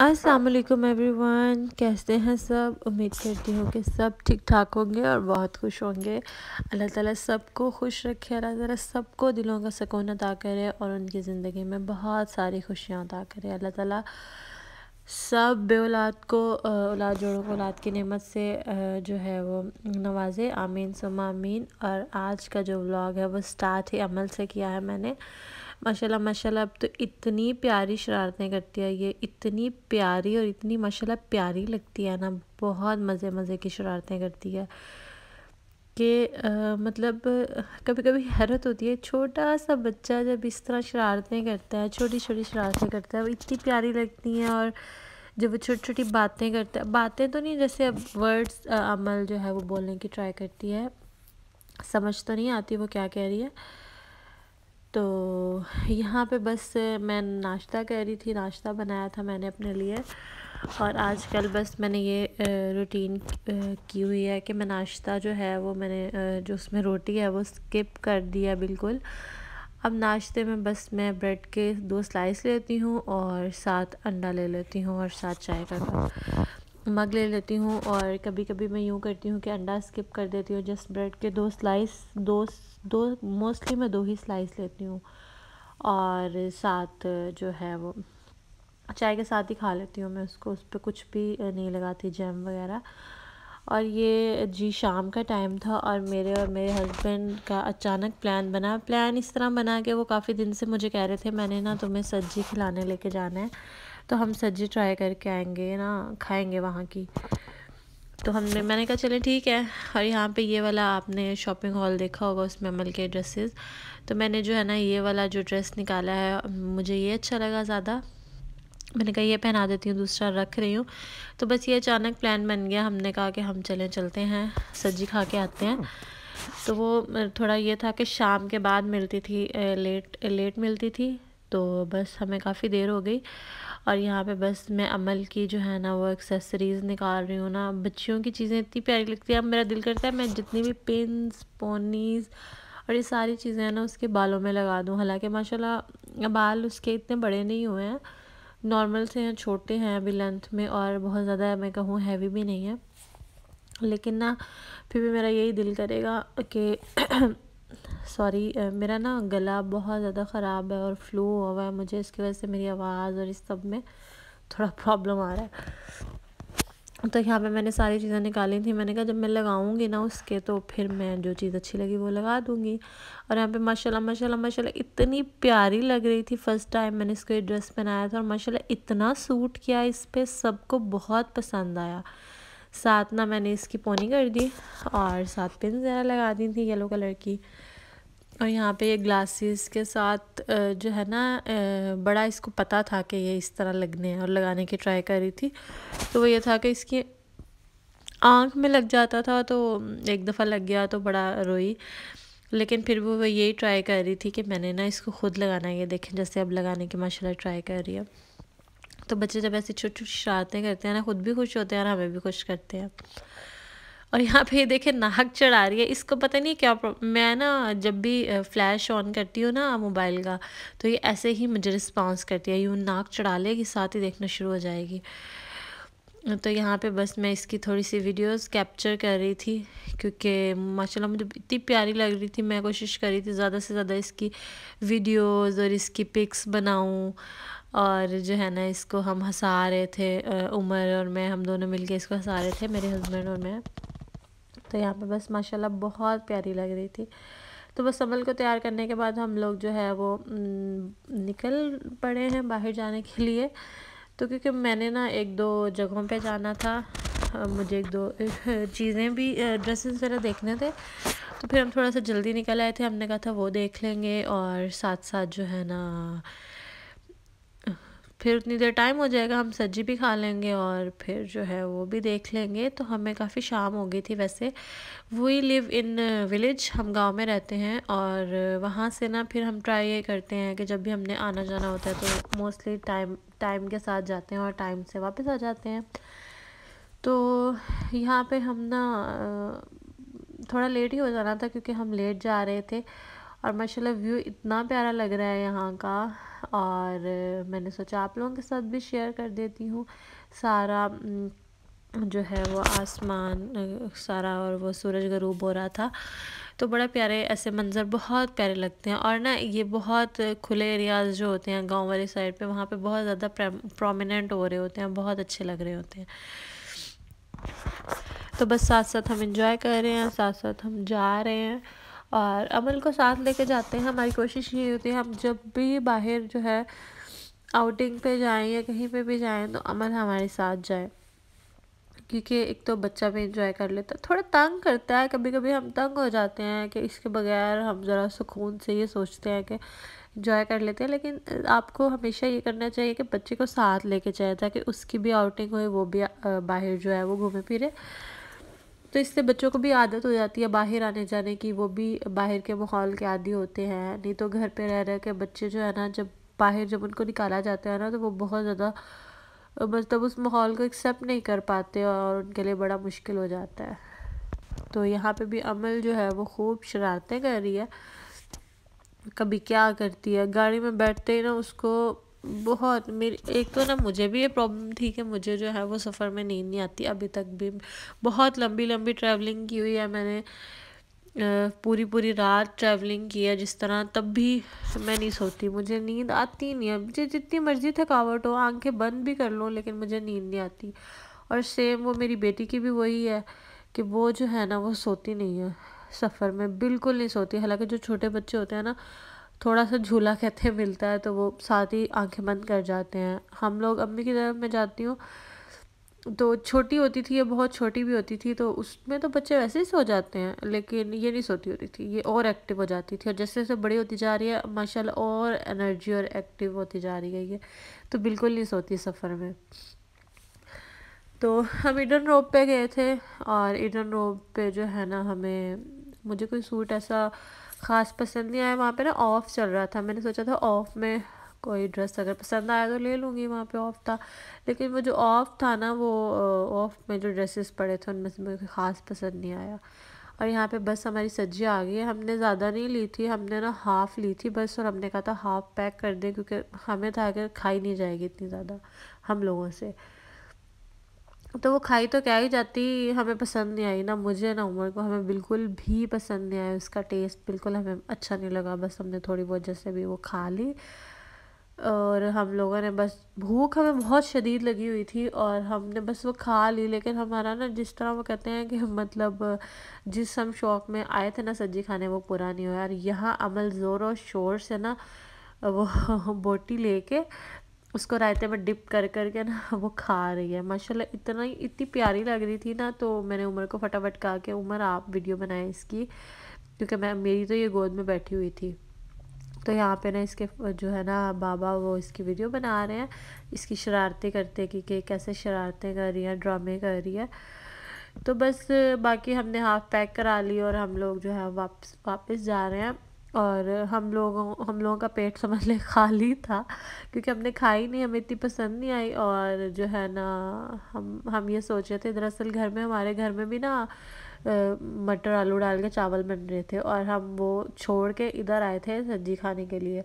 अस्सलाम वालेकुम एवरीवन, कैसे हैं सब। उम्मीद करती हूँ कि सब ठीक ठाक होंगे और बहुत खुश होंगे। अल्लाह ताला सबको खुश रखे, अल्लाह ताला सबको दिलों का सुकून अता करे और उनकी ज़िंदगी में बहुत सारी खुशियाँ अता करे। अल्लाह ताला सब बे औलाद को औलाद जोड़ों को औलाद की नेमत से जो है वो नवाजे। आमीन सुम्मा आमीन। और आज का जो व्लॉग है वो स्टार्ट ही अमल से किया है मैंने। माशाल्लाह माशाल्लाह, अब तो इतनी प्यारी शरारतें करती है ये, इतनी प्यारी और इतनी माशाल्लाह प्यारी लगती है ना, बहुत मज़े मज़े की शरारतें करती है कि मतलब कभी कभी हैरत होती है। छोटा सा बच्चा जब इस तरह शरारतें करता है, छोटी छोटी शरारतें करता है, वो इतनी प्यारी लगती हैं। और जब वो छोटी छोटी बातें करता है, बातें तो नहीं, जैसे अब वर्ड्स अमल जो है वो बोलने की ट्राई करती है, समझ तो नहीं आती वो क्या कह रही है। तो यहाँ पे बस मैं नाश्ता कर रही थी, नाश्ता बनाया था मैंने अपने लिए। और आजकल बस मैंने ये रूटीन की हुई है कि मैं नाश्ता जो है वो मैंने जो उसमें रोटी है वो स्किप कर दिया बिल्कुल। अब नाश्ते में बस मैं ब्रेड के 2 स्लाइस लेती हूँ और साथ अंडा ले लेती हूँ और साथ चाय का कप मग ले लेती हूँ। और कभी कभी मैं यूँ करती हूँ कि अंडा स्किप कर देती हूँ, जस्ट ब्रेड के 2 स्लाइस, दो दो मोस्टली मैं 2 ही स्लाइस लेती हूँ और साथ जो है वो चाय के साथ ही खा लेती हूँ मैं उसको, उस पर कुछ भी नहीं लगाती जैम वगैरह। और ये जी शाम का टाइम था और मेरे हस्बैंड का अचानक प्लान इस तरह बना कि वो काफ़ी दिन से मुझे कह रहे थे मैंने ना तुम्हें सब्जी खिलाने लेके जाना है, तो हम सब्जी ट्राई करके आएंगे ना, खाएंगे वहाँ की। तो मैंने कहा चलें ठीक है। और यहाँ पे ये वाला आपने शॉपिंग हॉल देखा होगा, उसमें अमल के ड्रेसेस, तो मैंने जो है ना ये वाला जो ड्रेस निकाला है मुझे ये अच्छा लगा ज़्यादा। मैंने कहा ये पहना देती हूँ, दूसरा रख रही हूँ। तो बस ये अचानक प्लान बन गया, हमने कहा कि हम चलते हैं सब्जी खा के आते हैं। तो वो थोड़ा ये था कि शाम के बाद मिलती थी, लेट मिलती थी, तो बस हमें काफ़ी देर हो गई। और यहाँ पे बस मैं अमल की जो है ना वो एक्सेसरीज़ निकाल रही हूँ ना। बच्चियों की चीज़ें इतनी प्यारी लगती है, अब मेरा दिल करता है मैं जितनी भी पिन्स पोनीज़ और ये सारी चीज़ें हैं ना उसके बालों में लगा दूँ। हालांकि माशाल्लाह बाल उसके इतने बड़े नहीं हुए हैं, नॉर्मल से हैं, छोटे हैं अभी लेंथ में, और बहुत ज़्यादा मैं कहूँ हैवी भी नहीं है। लेकिन ना फिर भी मेरा यही दिल करेगा कि सॉरी, मेरा ना गला बहुत ज़्यादा ख़राब है और फ्लू हुआ है मुझे, इसकी वजह से मेरी आवाज़ और इस सब में थोड़ा प्रॉब्लम आ रहा है। तो यहाँ पे मैंने सारी चीज़ें निकाली थी, मैंने कहा जब मैं लगाऊंगी ना उसके तो फिर मैं जो चीज़ अच्छी लगी वो लगा दूंगी। और यहाँ पे माशाल्लाह माशाल्लाह माशाल्लाह इतनी प्यारी लग रही थी। फ़र्स्ट टाइम मैंने इसको ये ड्रेस पहनाया था और माशाल्लाह इतना सूट किया इस पर, सबको बहुत पसंद आया। साथ ना मैंने इसकी पोनी कर दी और साथ पिन ज़रा लगा दी थी येलो कलर की। और यहाँ पे ये ग्लासेस के साथ जो है ना बड़ा इसको पता था कि ये इस तरह लगने हैं और लगाने की ट्राई कर रही थी। तो वो ये था कि इसकी आँख में लग जाता था, तो एक दफ़ा लग गया तो बड़ा रोई। लेकिन फिर वो यही ट्राई कर रही थी कि मैंने ना इसको खुद लगाना है, ये देखें जैसे अब लगाने की माशाल्लाह ट्राई कर रही है। तो बच्चे जब ऐसी छोटी छोटी शरारतें करते हैं ना, खुद भी खुश होते हैं और हमें भी खुश करते हैं। और यहाँ पे ये देखे नाक चढ़ा रही है, इसको पता नहीं क्या मैं ना जब भी फ्लैश ऑन करती हूँ ना मोबाइल का, तो ये ऐसे ही मुझे रिस्पॉन्स करती है, यूँ नाक चढ़ा लेगी साथ ही देखना शुरू हो जाएगी। तो यहाँ पे बस मैं इसकी थोड़ी सी वीडियोस कैप्चर कर रही थी क्योंकि माशाल्लाह मुझे इतनी प्यारी लग रही थी। मैं कोशिश कर रही थी ज़्यादा से ज़्यादा इसकी वीडियोस और इसकी पिक्स बनाऊँ। और जो है ना इसको हम हंसा रहे थे, उमर और मैं, हम दोनों मिलके इसको हंसा रहे थे, मेरे हस्बैंड और मैं। तो यहाँ पे बस माशाल्लाह बहुत प्यारी लग रही थी। तो बस अमल को तैयार करने के बाद हम लोग जो है वो निकल पड़े हैं बाहर जाने के लिए। तो क्योंकि मैंने ना 1-2 जगहों पे जाना था, मुझे 1-2 चीज़ें भी ड्रेसेस वगैरह देखने थे, तो फिर हम थोड़ा सा जल्दी निकल आए थे। हमने कहा था वो देख लेंगे और साथ साथ जो है ना फिर उतनी देर टाइम हो जाएगा, हम सब्जी भी खा लेंगे और फिर जो है वो भी देख लेंगे। तो हमें काफ़ी शाम हो गई थी। वैसे वी लिव इन विलेज, हम गांव में रहते हैं और वहाँ से ना फिर हम ट्राई ये करते हैं कि जब भी हमने आना जाना होता है तो मोस्टली टाइम के साथ जाते हैं और टाइम से वापस आ जाते हैं। तो यहाँ पे हम ना थोड़ा लेट ही हो जाना था क्योंकि हम लेट जा रहे थे और माशाल्लाह व्यू इतना प्यारा लग रहा है यहाँ का। और मैंने सोचा आप लोगों के साथ भी शेयर कर देती हूँ सारा जो है वो आसमान सारा, और वो सूरज गरूब हो रहा था। तो बड़ा प्यारे ऐसे मंज़र बहुत प्यारे लगते हैं। और ना ये बहुत खुले एरियाज़ जो होते हैं गांव वाली साइड पे, वहाँ पे बहुत ज़्यादा प्रोमिनेंट हो रहे होते हैं, बहुत अच्छे लग रहे होते हैं। तो बस साथ साथ हम इंजॉय कर रहे हैं, साथ साथ हम जा रहे हैं और अमल को साथ लेके जाते हैं। हमारी कोशिश ये होती है हम जब भी बाहर जो है आउटिंग पे जाएं या कहीं पे भी जाएं तो अमल हमारे साथ जाए, क्योंकि एक तो बच्चा भी इंजॉय कर लेता है। थोड़ा तंग करता है, कभी कभी हम तंग हो जाते हैं कि इसके बगैर हम ज़रा सुकून से ये सोचते हैं कि इंजॉय कर लेते हैं, लेकिन आपको हमेशा ये करना चाहिए कि बच्चे को साथ लेके जाए ताकि उसकी भी आउटिंग होए, वो भी बाहर जो है वो घूमे फिरे। तो इससे बच्चों को भी आदत हो जाती है बाहर आने जाने की, वो भी बाहर के माहौल के आदी होते हैं। नहीं तो घर पे रह रह के बच्चे जो है ना, जब बाहर जब उनको निकाला जाता है ना तो वो बहुत ज़्यादा मतलब उस माहौल को एक्सेप्ट नहीं कर पाते और उनके लिए बड़ा मुश्किल हो जाता है। तो यहाँ पे भी अमल जो है वो खूब शरारतें कर रही है। कभी क्या करती है, गाड़ी में बैठते ही ना उसको बहुत, मेरी एक तो ना मुझे भी ये प्रॉब्लम थी कि मुझे जो है वो सफ़र में नींद नहीं आती। अभी तक भी बहुत लंबी लंबी ट्रैवलिंग की हुई है मैंने, पूरी पूरी रात ट्रैवलिंग की है जिस तरह, तब भी मैं नहीं सोती, मुझे नींद आती नहीं है। मुझे जितनी मर्ज़ी थकावट हो, आंखें बंद भी कर लूँ, लेकिन मुझे नींद नहीं आती। और सेम वो मेरी बेटी की भी वही है कि वो जो है ना वो सोती नहीं है, सफ़र में बिल्कुल नहीं सोती। हालांकि जो छोटे बच्चे होते हैं ना, थोड़ा सा झूला कहते हैं मिलता है तो वो साथ ही आंखें बंद कर जाते हैं। हम लोग अम्मी की तरफ मैं जाती हूँ तो छोटी होती थी, ये बहुत छोटी भी होती थी, तो उसमें तो बच्चे वैसे ही सो जाते हैं, लेकिन ये नहीं सोती होती थी, ये और एक्टिव हो जाती थी। और जैसे जैसे बड़ी होती जा रही है माशाल्लाह और एनर्जी और एक्टिव होती जा रही है ये, तो बिल्कुल नहीं सोती सफ़र में। तो हम ईडन रोड पे गए थे और ईडन रोड पे जो है ना हमें, मुझे कोई सूट ऐसा ख़ास पसंद नहीं आया। वहाँ पे ना ऑफ़ चल रहा था, मैंने सोचा था ऑफ़ में कोई ड्रेस अगर पसंद आया तो ले लूँगी, वहाँ पे ऑफ़ था। लेकिन वो जो ऑफ़ था ना, वो ऑफ़ में जो ड्रेसेस पड़े थे उनमें से मुझे ख़ास पसंद नहीं आया। और यहाँ पे बस हमारी सब्जी आ गई है। हमने ज़्यादा नहीं ली थी, हमने ना हाफ़ ली थी बस, और हमने कहा था हाफ़ पैक कर दें क्योंकि हमें था कि खाई नहीं जाएगी इतनी ज़्यादा हम लोगों से। तो वो खाई तो क्या ही जाती, हमें पसंद नहीं आई, ना मुझे ना उमर को, हमें बिल्कुल भी पसंद नहीं आया, उसका टेस्ट बिल्कुल हमें अच्छा नहीं लगा। बस हमने थोड़ी बहुत जैसे भी वो खा ली और हम लोगों ने बस, भूख हमें बहुत शदीद लगी हुई थी और हमने बस वो खा ली। लेकिन हमारा ना जिस तरह वो कहते हैं कि मतलब जिस हम शौक़ में आए थे ना सब्जी खाने, वो पूरा नहीं हुआ। और यहाँ अमल ज़ोर और शोर से ना वो बोटी लेके उसको रायते में डिप कर करके ना वो खा रही है। माशाल्लाह इतनी प्यारी लग रही थी ना, तो मैंने उमर को फटाफट कहा कि उमर आप वीडियो बनाएं इसकी, क्योंकि मेरी तो ये गोद में बैठी हुई थी। तो यहाँ पे ना इसके जो है ना बाबा वो इसकी वीडियो बना रहे हैं, इसकी शरारतें करते कि कैसे शरारतें कर रही है, ड्रामे कर रही है। तो बस बाकी हमने हाफ़ पैक करा ली और हम लोग जो है वापस जा रहे हैं। और हम लोगों का पेट समझ ले खाली था, क्योंकि हमने खाई नहीं, हमें इतनी पसंद नहीं आई। और जो है ना हम ये सोच रहे थे, दरअसल घर में, हमारे घर में भी ना मटर आलू डाल के चावल बन रहे थे और हम वो छोड़ के इधर आए थे सब्जी खाने के लिए।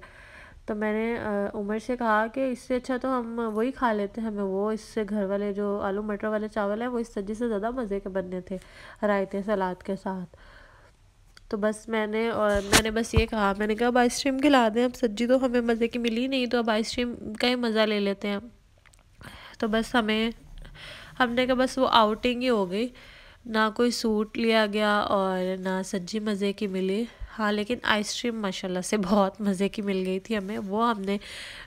तो मैंने उमर से कहा कि इससे अच्छा तो हम वही खा लेते हैं, हमें वो, इससे घर वाले जो आलू मटर वाले चावल हैं वो इस सब्जी से ज़्यादा मज़े के बनने थे रायते सलाद के साथ। तो बस मैंने बस ये कहा, मैंने कहा अब आइसक्रीम खिला दें, अब सब्जी तो हमें मज़े की मिली नहीं, तो अब आइसक्रीम का ही मज़ा ले लेते हैं। तो बस हमने कहा बस वो आउटिंग ही हो गई, ना कोई सूट लिया गया और ना सब्जी मज़े की मिली। हाँ, लेकिन आइसक्रीम माशाल्लाह से बहुत मज़े की मिल गई थी हमें, वो हमने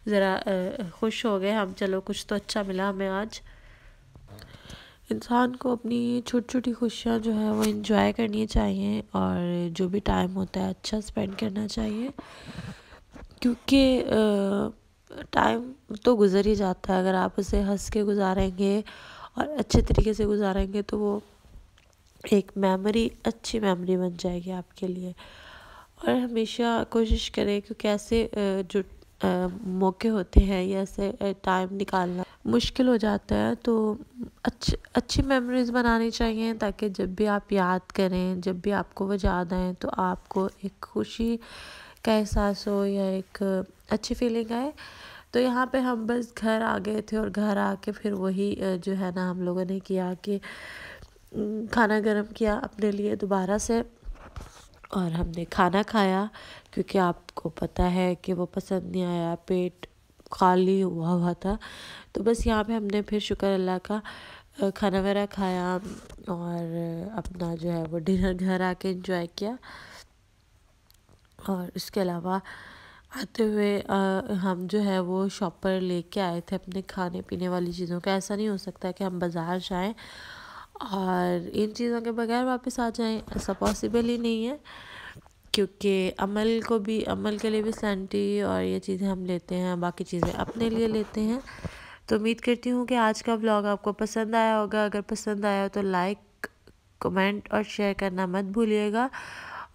ज़रा खुश हो गए हम, चलो कुछ तो अच्छा मिला हमें आज। इंसान को अपनी छोटी छोटी खुशियाँ जो है वो इंजॉय करनी चाहिए और जो भी टाइम होता है अच्छा स्पेंड करना चाहिए, क्योंकि टाइम तो गुज़र ही जाता है। अगर आप उसे हंस के गुजारेंगे और अच्छे तरीके से गुजारेंगे तो वो एक अच्छी मेमोरी बन जाएगी आपके लिए। और हमेशा कोशिश करें, क्योंकि ऐसे जो मौके होते हैं या ऐसे टाइम निकालना मुश्किल हो जाता है, तो अच्छी मेमोरीज़ बनानी चाहिए, ताकि जब भी आप याद करें, जब भी आपको वो याद आए, तो आपको एक खुशी का एहसास हो या एक अच्छी फीलिंग आए। तो यहाँ पे हम बस घर आ गए थे और घर आके फिर वही जो है ना हम लोगों ने किया कि खाना गर्म किया अपने लिए दोबारा से, और हमने खाना खाया, क्योंकि आपको पता है कि वो पसंद नहीं आया, पेट खाली हुआ हुआ था। तो बस यहाँ पे हमने फिर शुक्र अल्लाह का खाना वगैरह खाया और अपना जो है वो डिनर घर आके एंजॉय किया। और इसके अलावा आते हुए हम जो है वो शॉप पर लेके आए थे अपने खाने पीने वाली चीज़ों का। ऐसा नहीं हो सकता कि हम बाज़ार जाएं और इन चीज़ों के बगैर वापस आ जाएं, ऐसा पॉसिबल ही नहीं है, क्योंकि अमल के लिए भी सैनिटी और ये चीज़ें हम लेते हैं, बाकी चीज़ें अपने लिए लेते हैं। तो उम्मीद करती हूँ कि आज का व्लॉग आपको पसंद आया होगा। अगर पसंद आया हो तो लाइक, कमेंट और शेयर करना मत भूलिएगा,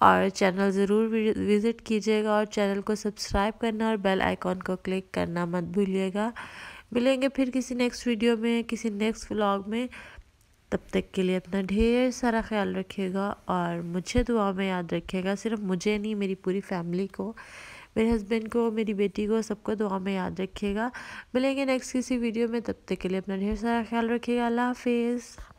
और चैनल ज़रूर विज़िट कीजिएगा, और चैनल को सब्सक्राइब करना और बेल आइकॉन को क्लिक करना मत भूलिएगा। मिलेंगे फिर किसी नेक्स्ट वीडियो में, किसी नेक्स्ट व्लॉग में। तब तक के लिए अपना ढेर सारा ख्याल रखिएगा और मुझे दुआ में याद रखिएगा। सिर्फ मुझे नहीं, मेरी पूरी फैमिली को, मेरे हस्बैंड को, मेरी बेटी को, सबको दुआ में याद रखिएगा। मिलेंगे नेक्स्ट किसी वीडियो में, तब तक के लिए अपना ढेर सारा ख्याल रखिएगा। अल्लाह हाफिज़।